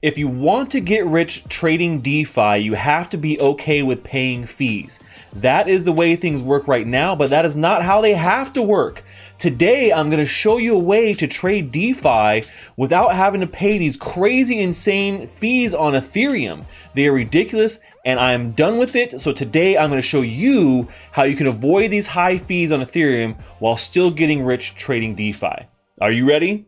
If you want to get rich trading DeFi, you have to be okay with paying fees. That is the way things work right now, but that is not how they have to work. Today, I'm going to show you a way to trade DeFi without having to pay these crazy, insane fees on Ethereum. They are ridiculous, and I am done with it. So today, I'm going to show you how you can avoid these high fees on Ethereum while still getting rich trading DeFi. Are you ready?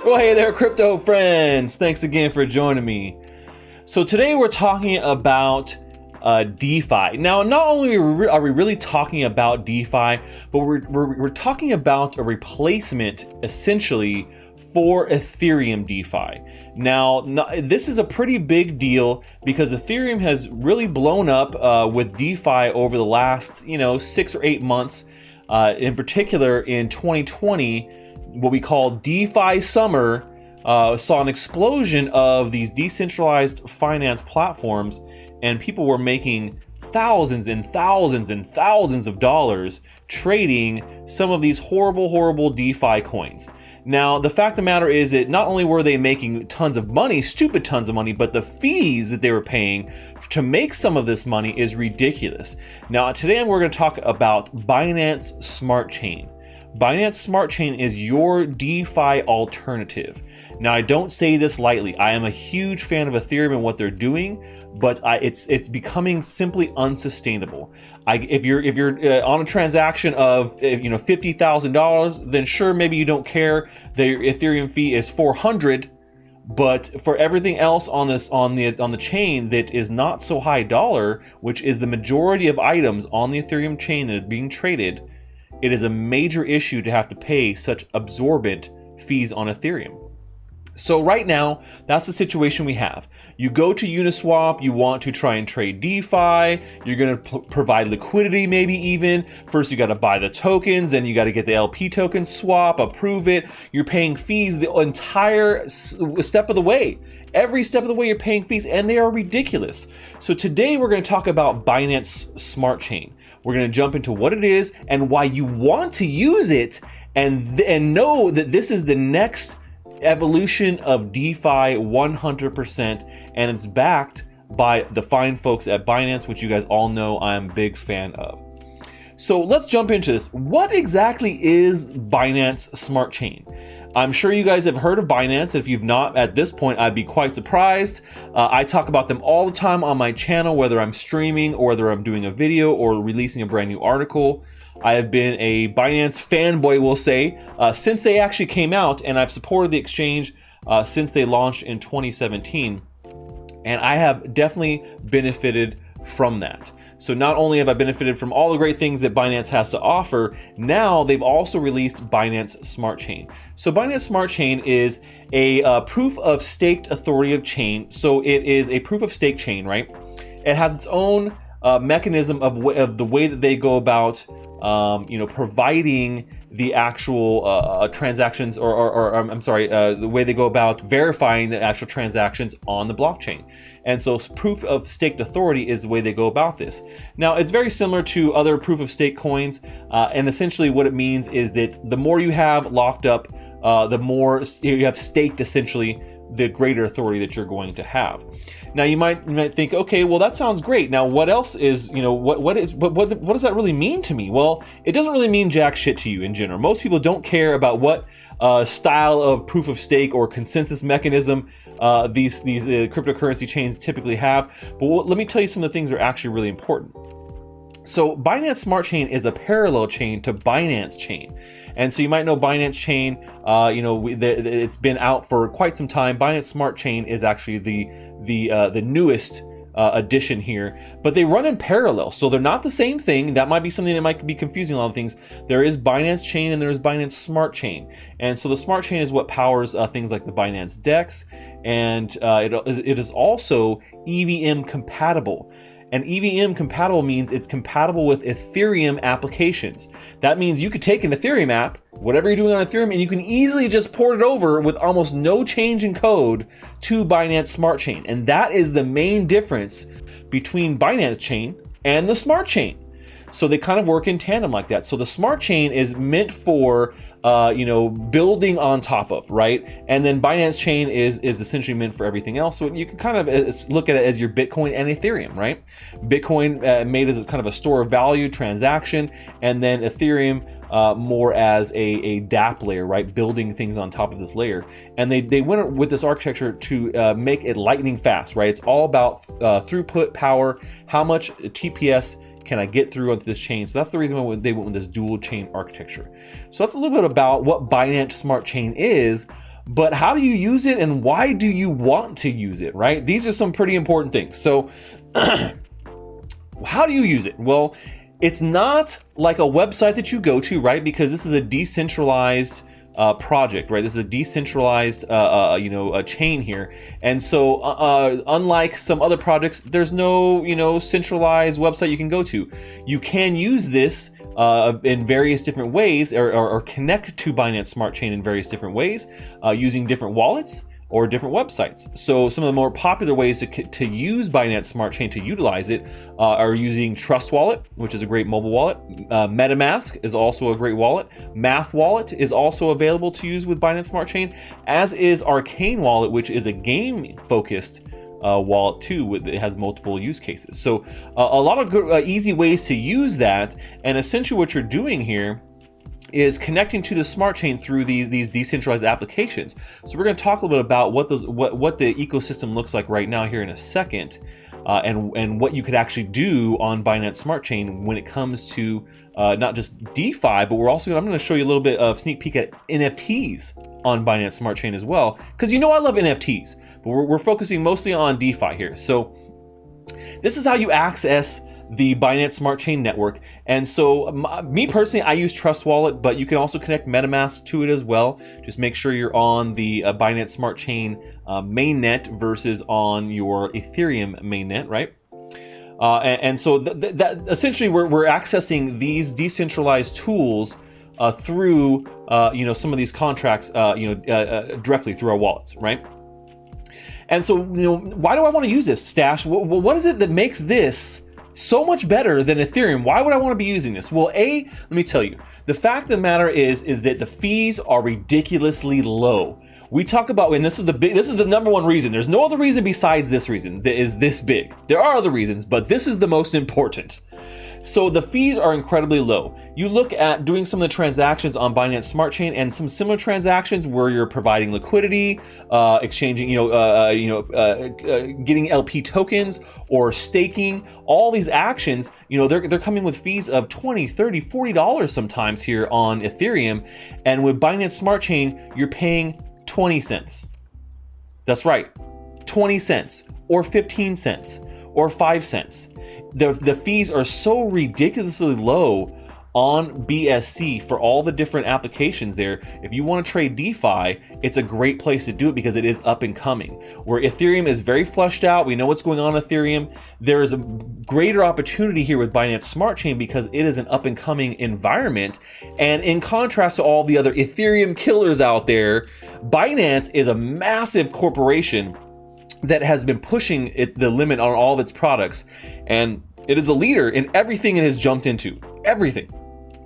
Well, hey there, crypto friends. Thanks again for joining me. So today we're talking about DeFi. Now, not only are we really talking about DeFi, but we're talking about a replacement, essentially, for Ethereum DeFi. Now, this is a pretty big deal because Ethereum has really blown up with DeFi over the last, 6 or 8 months. In particular, in 2020, what we call DeFi summer saw an explosion of these decentralized finance platforms, and people were making thousands and thousands and thousands of dollars trading some of these horrible DeFi coins. Now, the fact of the matter is that not only were they making tons of money, stupid tons of money, but the fees that they were paying to make some of this money is ridiculous. Now, today we're going to talk about Binance Smart Chain. Binance Smart Chain is your DeFi alternative. Now, I don't say this lightly. I am a huge fan of Ethereum and what they're doing, but it's becoming simply unsustainable. If you're on a transaction of $50,000, then sure, maybe you don't care. The Ethereum fee is $400, but for everything else on the chain that is not so high dollar, which is the majority of items on the Ethereum chain that are being traded, it is a major issue to have to pay such absorbent fees on Ethereum. So right now, that's the situation we have. You go to Uniswap, you want to try and trade DeFi, you're going to provide liquidity maybe even. First, you got to buy the tokens, then you got to get the LP token swap, approve it. You're paying fees the entire step of the way. Every step of the way you're paying fees, and they are ridiculous. So today we're going to talk about Binance Smart Chain. We're going to jump into what it is and why you want to use it, and know that this is the next evolution of DeFi 100%, and it's backed by the fine folks at Binance, which you guys all know I'm a big fan of. So let's jump into this. What exactly is Binance Smart Chain? I'm sure you guys have heard of Binance. If you've not at this point, I'd be quite surprised. I talk about them all the time on my channel, whether I'm streaming or whether I'm doing a video or releasing a brand new article. I have been a Binance fanboy, we'll say, since they actually came out, and I've supported the exchange since they launched in 2017. And I have definitely benefited from that. So not only have I benefited from all the great things that Binance has to offer, now they've also released Binance Smart Chain. So Binance Smart Chain is a proof of staked authority of chain. So it is a proof of stake chain, right? It has its own mechanism of the way that they go about providing the actual transactions, or the way they go about verifying the actual transactions on the blockchain. And so proof of staked authority is the way they go about this. Now, it's very similar to other proof of stake coins, and essentially what it means is that the more you have locked up, the more you have staked, essentially, the greater authority that you're going to have. Now, you might think, okay, well, that sounds great. Now, what else is, what does that really mean to me? Well, it doesn't really mean jack shit to you in general. Most people don't care about what style of proof of stake or consensus mechanism these cryptocurrency chains typically have. But let me tell you some of the things that are actually really important. So Binance Smart Chain is a parallel chain to Binance Chain. And so you might know Binance Chain, it's been out for quite some time. Binance Smart Chain is actually the newest addition here, but they run in parallel. So they're not the same thing. That might be something that might be confusing a lot of things. There is Binance Chain and there is Binance Smart Chain. And so the Smart Chain is what powers things like the Binance DEX, and it is also EVM compatible. And EVM compatible means it's compatible with Ethereum applications. That means you could take an Ethereum app, whatever you're doing on Ethereum, and you can easily just port it over with almost no change in code to Binance Smart Chain. And that is the main difference between Binance Chain and the Smart Chain. So they kind of work in tandem like that. So the smart chain is meant for, building on top of, right? And then Binance chain is essentially meant for everything else. So you can kind of look at it as your Bitcoin and Ethereum, right? Bitcoin made as kind of a store of value transaction, and then Ethereum more as a DApp layer, right? Building things on top of this layer. And they went with this architecture to make it lightning fast, right? It's all about throughput, power, how much TPS can I get through onto this chain. So that's the reason why they went with this dual chain architecture. So that's a little bit about what Binance Smart Chain is, but how do you use it and why do you want to use it, right? These are some pretty important things. So how do you use it? Well, it's not like a website that you go to, right? Because this is a decentralized project, right? This is a decentralized, a chain here. And so unlike some other projects, there's no, centralized website you can go to. You can use this in various different ways or connect to Binance Smart Chain in various different ways using different wallets or different websites. So some of the more popular ways to use Binance Smart Chain to utilize it are using Trust Wallet, which is a great mobile wallet. MetaMask is also a great wallet. Math Wallet is also available to use with Binance Smart Chain, as is Arcane Wallet, which is a game-focused wallet too. It has multiple use cases. So a lot of good, easy ways to use that. And essentially what you're doing here is connecting to the smart chain through these decentralized applications. So we're going to talk a little bit about what the ecosystem looks like right now here in a second, and what you could actually do on Binance Smart Chain when it comes to not just DeFi, but I'm going to show you a little bit of sneak peek at NFTs on Binance Smart Chain as well, because I love NFTs, but we're focusing mostly on DeFi here. So this is how you access the Binance Smart Chain network. And so me personally, I use Trust Wallet, but you can also connect MetaMask to it as well. Just make sure you're on the Binance Smart Chain mainnet versus on your Ethereum mainnet, right? And so that essentially we're accessing these decentralized tools through some of these contracts directly through our wallets, right? And so why do I want to use this, Stash? What is it that makes this so much better than Ethereum? Why would I want to be using this? Well, let me tell you, the fact of the matter is that the fees are ridiculously low. We talk about, and this is the number one reason. There's no other reason besides this reason that is this big. There are other reasons, but this is the most important. So the fees are incredibly low. You look at doing some of the transactions on Binance Smart Chain and some similar transactions where you're providing liquidity, exchanging, getting LP tokens or staking. All these actions, they're coming with fees of $20, $30, $40 sometimes here on Ethereum, and with Binance Smart Chain, you're paying 20 cents. That's right, 20 cents or 15 cents or 5 cents. The fees are so ridiculously low on BSC for all the different applications there. If you want to trade DeFi, it's a great place to do it because it is up and coming. Where Ethereum is very fleshed out, we know what's going on in Ethereum. There is a greater opportunity here with Binance Smart Chain because it is an up and coming environment. And in contrast to all the other Ethereum killers out there, Binance is a massive corporation that has been pushing the limit on all of its products, and it is a leader in everything it has jumped into. Everything.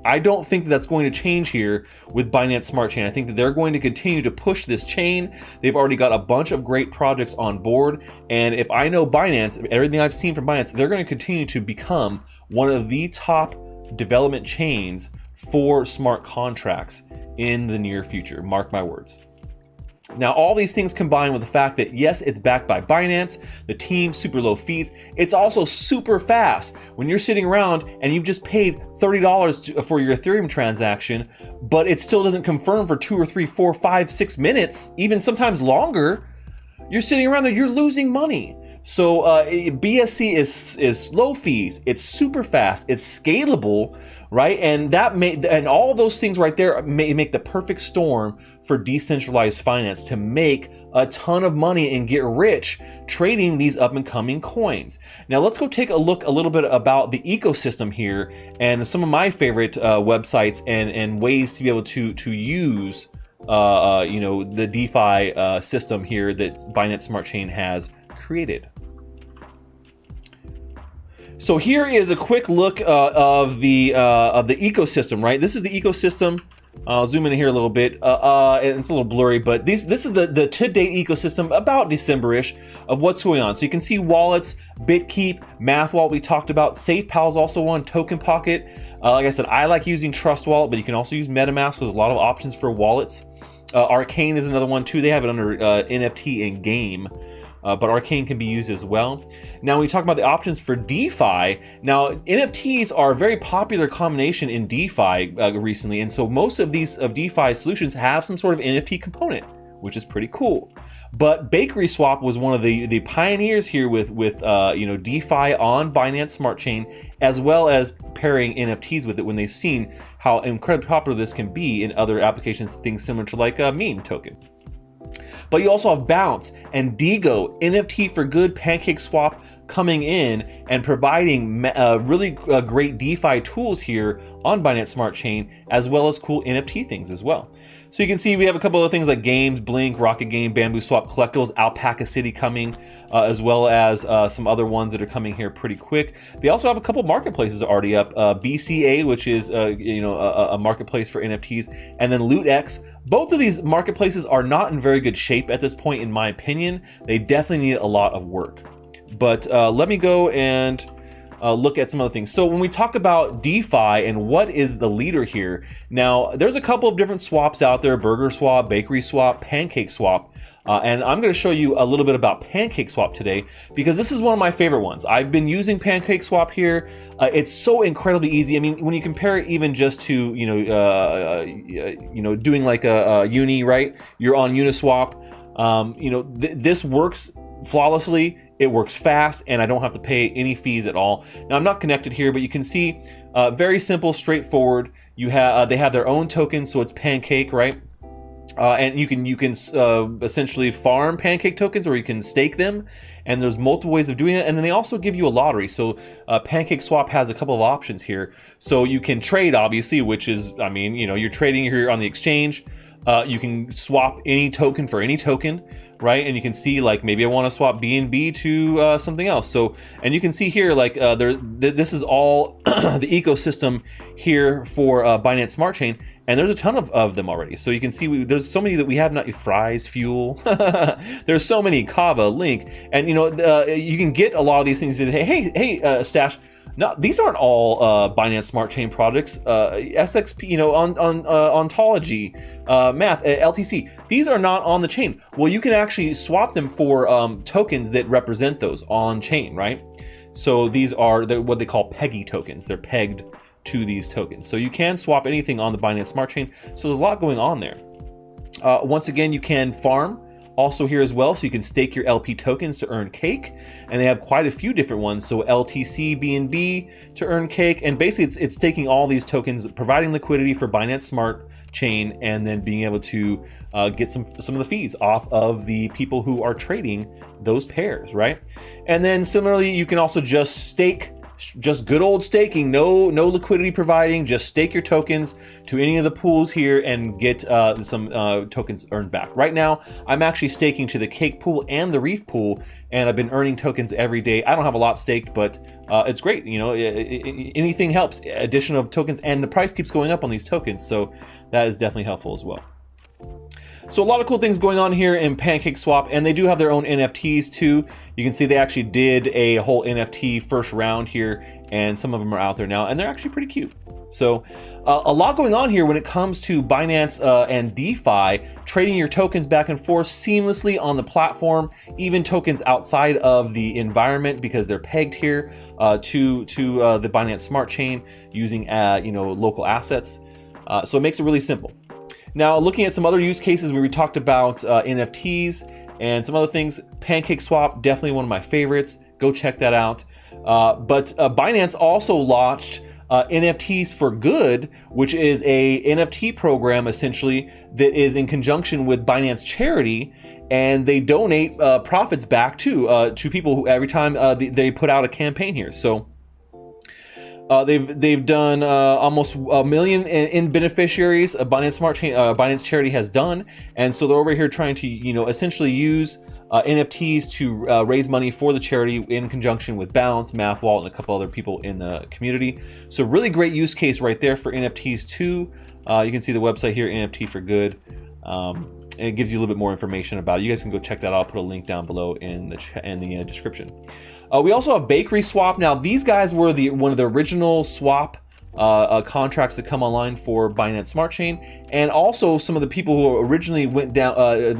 I don't think that's going to change here with Binance Smart Chain. I think that they're going to continue to push this chain. They've already got a bunch of great projects on board, and if I know Binance, everything I've seen from Binance, they're going to continue to become one of the top development chains for smart contracts in the near future. Mark my words. Now, all these things combined with the fact that, yes, it's backed by Binance, the team, super low fees. It's also super fast. When you're sitting around and you've just paid $30 for your Ethereum transaction, but it still doesn't confirm for 2 or 3, 4, 5, 6 minutes, even sometimes longer, you're sitting around there, you're losing money. So BSC is low fees, it's super fast, it's scalable, right? And and all those things right there make the perfect storm for decentralized finance to make a ton of money and get rich trading these up and coming coins. Now let's go take a look a little bit about the ecosystem here and some of my favorite websites and ways to be able to use the DeFi system here that Binance Smart Chain has created. So here is a quick look of the ecosystem, right? This is the ecosystem. I'll zoom in here a little bit. And it's a little blurry, but this is the to-date ecosystem about December-ish of what's going on. So you can see wallets, Bitkeep, Math Wallet we talked about, SafePal is also one, Token Pocket. Like I said, I like using Trust Wallet, but you can also use MetaMask. So there's a lot of options for wallets. Arcane is another one too. They have it under NFT and game. But Arcane can be used as well. Now, when we talk about the options for DeFi, now NFTs are a very popular combination in DeFi recently, and so most of these DeFi solutions have some sort of NFT component, which is pretty cool. But Bakery Swap was one of the pioneers here with DeFi on Binance Smart Chain, as well as pairing NFTs with it when they've seen how incredibly popular this can be in other applications, things similar to like a meme token. But you also have Bounce and Digo, NFT for Good, Pancake Swap coming in and providing really great DeFi tools here on Binance Smart Chain, as well as cool NFT things as well. So you can see we have a couple of things like Games, Blink, Rocket Game, Bamboo Swap, Collectibles, Alpaca City coming, as well as some other ones that are coming here pretty quick. They also have a couple marketplaces already up, BCA, which is a marketplace for NFTs, and then LootX. Both of these marketplaces are not in very good shape at this point, in my opinion. They definitely need a lot of work. But let me go and look at some other things. So when we talk about DeFi and what is the leader here, now there's a couple of different swaps out there: Burger Swap, Bakery Swap, Pancake Swap. And I'm going to show you a little bit about Pancake Swap today, because this is one of my favorite ones. I've been using Pancake Swap here. It's so incredibly easy. I mean, when you compare it even just to doing like a uni, right? You're on Uniswap. This works flawlessly. It works fast, and I don't have to pay any fees at all. Now, I'm not connected here, but you can see very simple, straightforward. They have their own token, so it's Pancake, right? And you can essentially farm Pancake tokens, or you can stake them, and there's multiple ways of doing it. And then they also give you a lottery. So Pancake Swap has a couple of options here. So you can trade, obviously, which is, you're trading here on the exchange. You can swap any token for any token, right? And you can see, like, maybe I want to swap BNB to something else. So, and you can see here, like, this is all the ecosystem here for Binance Smart Chain, and there's a ton of them already. So you can see there's so many that we have not. Fries, Fuel. There's so many. Kava, Link, and you can get a lot of these things. Hey, Stash. No, these aren't all Binance Smart Chain products. SXP, Ontology, Math, LTC. These are not on the chain. Well, you can actually swap them for tokens that represent those on chain, right? So these are what they call PEGI tokens. They're pegged to these tokens. So you can swap anything on the Binance Smart Chain. So there's a lot going on there. Once again, you can farm also here as well, so you can stake your LP tokens to earn cake, and they have quite a few different ones. So LTC, BNB to earn cake, and basically it's taking all these tokens, providing liquidity for Binance Smart Chain, and then being able to get some of the fees off of the people who are trading those pairs, right? And then similarly, you can also just stake. Just good old staking, no liquidity providing, just stake your tokens to any of the pools here and get some tokens earned back. Right now, I'm actually staking to the Cake pool and the Reef pool, and I've been earning tokens every day. I don't have a lot staked, but it's great. Anything helps. Addition of tokens, and the price keeps going up on these tokens, so that is definitely helpful as well. So a lot of cool things going on here in Pancake Swap, and they do have their own NFTs too. You can see they actually did a whole NFT first round here, and some of them are out there now, and they're actually pretty cute. So a lot going on here when it comes to Binance and DeFi, trading your tokens back and forth seamlessly on the platform, even tokens outside of the environment, because they're pegged here to the Binance Smart Chain using local assets. So it makes it really simple. Now, looking at some other use cases, we talked about NFTs and some other things. Pancake Swap, definitely one of my favorites. Go check that out. But Binance also launched NFTs for Good, which is a NFT program essentially that is in conjunction with Binance Charity, and they donate profits back to people who every time they put out a campaign here. So they've done almost 1 million in beneficiaries. Binance Smart Chain, Binance Charity has done, and so they're over here trying to essentially use NFTs to raise money for the charity in conjunction with Bounce, MathWallet, and a couple other people in the community. So really great use case right there for NFTs too. You can see the website here, NFT for Good. And it gives you a little bit more information about it. You guys can go check that out. I'll put a link down below in the description. We also have Bakery Swap. Now these guys were one of the original swap contracts that come online for Binance Smart Chain, and also some of the people who originally went down,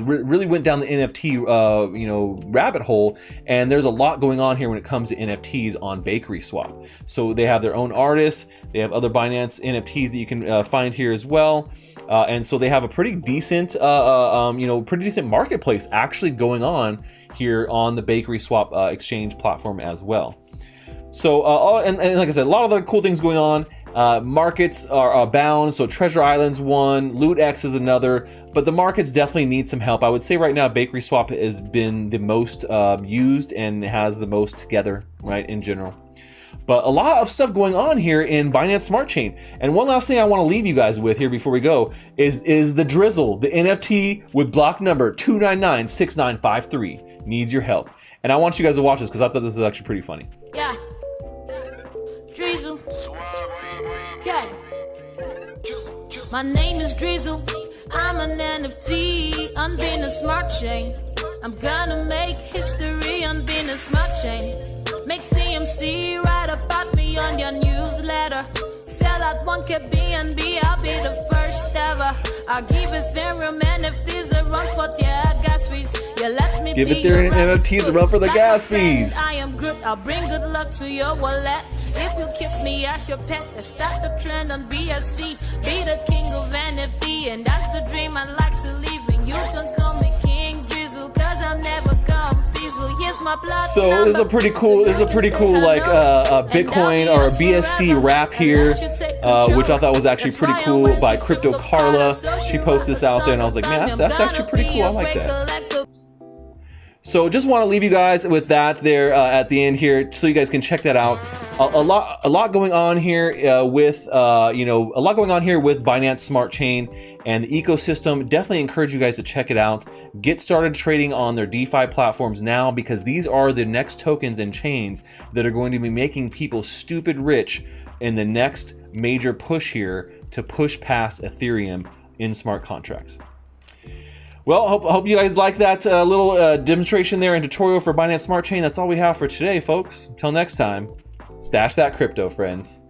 really went down the NFT, rabbit hole. And there's a lot going on here when it comes to NFTs on Bakery Swap. So they have their own artists, they have other Binance NFTs that you can find here as well, and so they have a pretty decent, marketplace actually going on here on the Bakery Swap exchange platform as well. So, and like I said, a lot of other cool things going on. Markets are bound, so Treasure Island's one, LootX is another, but the markets definitely need some help. I would say right now Bakery Swap has been the most used and has the most together, right, in general. But a lot of stuff going on here in Binance Smart Chain. And one last thing I want to leave you guys with here before we go is the Drizzle, the NFT with block number 2996953 needs your help. And I want you guys to watch this because I thought this was actually pretty funny. Yeah. Drizzle. Yeah. My name is Drizzle. I'm an NFT on Binance Smart Chain. I'm gonna make history on Binance Smart Chain. Make CMC write about me on your newsletter. Sell out 1K BNB, I'll be the first ever. I'll give Ethereum NFTs a run for their gas fees. Yeah, let me give Ethereum NFTs a run for the gas fees. I am good, I'll bring good luck to your wallet. If you keep me as your pet, let's start the trend on BSC. Be the king of NFT, and that's the dream I'd like to live. And you can call me King Drizzle, cause I'm never gonna fizzle. Here's my blood. So this is a pretty cool like Bitcoin or a BSC wrap here, which I thought was actually pretty cool by Crypto Carla. She posted this out there and I was like, man, that's actually pretty cool. I like that. So just want to leave you guys with that there at the end here, so you guys can check that out. A lot going on here with Binance Smart Chain and the ecosystem. Definitely encourage you guys to check it out. Get started trading on their DeFi platforms now, because these are the next tokens and chains that are going to be making people stupid rich in the next major push here to push past Ethereum in smart contracts. Well, hope you guys like that little demonstration there and tutorial for Binance Smart Chain. That's all we have for today, folks. Until next time, stash that crypto, friends.